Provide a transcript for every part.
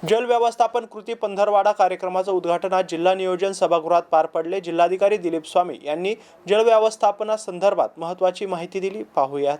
जल व्यवस्थापन कृती पंधरवाडा कार्यक्रमाचं उद्घाटन आज जिल्हा नियोजन सभागृहात पार पडले। जिल्हाधिकारी दिलीप स्वामी यांनी जल व्यवस्थापनासंदर्भात महत्त्वाची माहिती दिली। पाहूयात।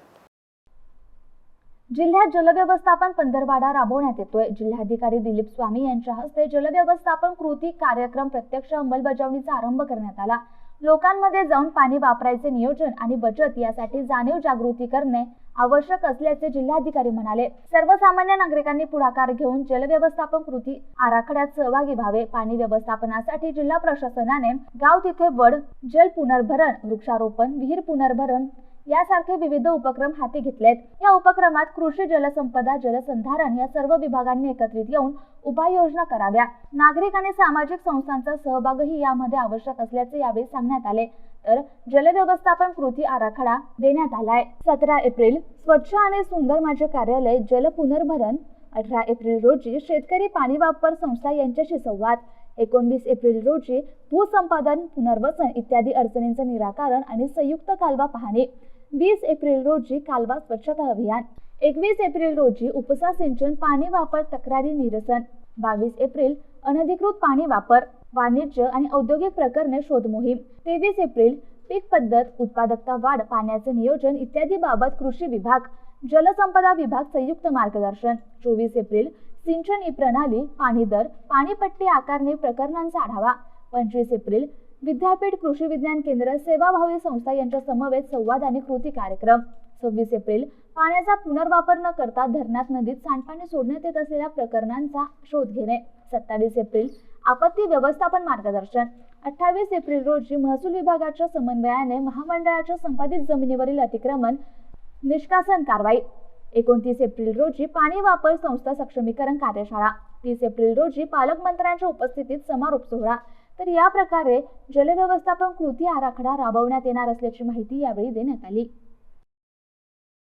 जिल्ह्यात जल व्यवस्थापन पंधरवाडा राबवण्यात येतोय। जिल्हाधिकारी दिलीप स्वामी यांच्या हस्ते जल व्यवस्थापन कृती कार्यक्रम प्रत्यक्ष अंमलबजावणीचा आरंभ करण्यात आला। लोकांमध्ये जाऊन पाणी वापरायचे नियोजन आणि बचत यासाठी जाणीव जागृती करणे आवश्यक असल्याचे जिल्हाधिकारी म्हणाले। सर्वसामान्य नागरिकांनी पुढाकार घेऊन जल व्यवस्थापन कृती आराखड्यात सहभागी व्हावे। पाणी व्यवस्थापनासाठी जिल्हा प्रशासनाने गाव तिथे वड, जल पुनर्भरण, वृक्षारोपण, विहीर पुनर्भरण यासारखे विविध उपक्रम हाती घेतलेत। या उपक्रमात कृषी, जलसंपदा, जलसंधारण या सर्व विभागांनी एकत्रित येऊन उपाययोजना कराव्या। नागरिक आणि सामाजिक संस्थांचा सहभागही यामध्ये आवश्यक असल्याचे यावेळी सांगण्यात आले। तर जल व्यवस्थापन कृती आराखडा देण्यात आलाय। 17 एप्रिल स्वच्छ आणि सुंदर माझे कार्यालय जल पुनर्भरण, 18 एप्रिल रोजी शेतकरी पाणी वापर संस्था यांच्याशी संवाद, 19 एप्रिल रोजी भूसंपादन, पुनर्वसन इत्यादी अडचणींचे निराकरण आणि संयुक्त कालवा पाहणी, 20 एप्रिल रोजी कालवा स्वच्छता अभियान, 21 एप्रिल रोजी उपसा सिंचन पाणी वापर तक्रारी निरसन, 22 एप्रिल अनधिकृत पाणी वापर, वाणिज्य आणि औद्योगिक प्रकरणे शोध मोहीम, 23 एप्रिल पीक पद्धत, उत्पादकता वाढ, पाण्याचे नियोजन इत्यादी बाबत कृषी विभाग, जलसंपदा विभाग संयुक्त मार्गदर्शन, 24 एप्रिल सिंचन ई प्रणाली, पाणी दर, पाणीपट्टी आकारणी प्रकरणांचा आढावा, 25 एप्रिल विद्यापीठ कृषी विज्ञान केंद्र, सेवाभावी संस्था यांच्या समवेत संवाद आणि कृती कार्यक्रम, 26 एप्रिल पाण्याचा पुनर्वापर न करता धरणात नदीत सांडपाणी सोडण्यात येत असलेल्या प्रकरणांचा शोध घेणे, 27 एप्रिल आपत्ती व्यवस्थापन मार्गदर्शन, 28 एप्रिल रोजी महसूल विभागाच्या समन्वयाने महामंडळाच्या संपादित जमिनीवरील अतिक्रमण निष्कासन कारवाई, 29 एप्रिल रोजी पाणी वापर संस्था सक्षमीकरण कार्यशाळा, 30 एप्रिल रोजी पालकमंत्र्यांच्या उपस्थितीत समारोप सोहळा। तर या प्रकारे जल व्यवस्थापन कृती आराखडा राबवण्यात येणार असल्याची माहिती यावेळी देण्यात आली।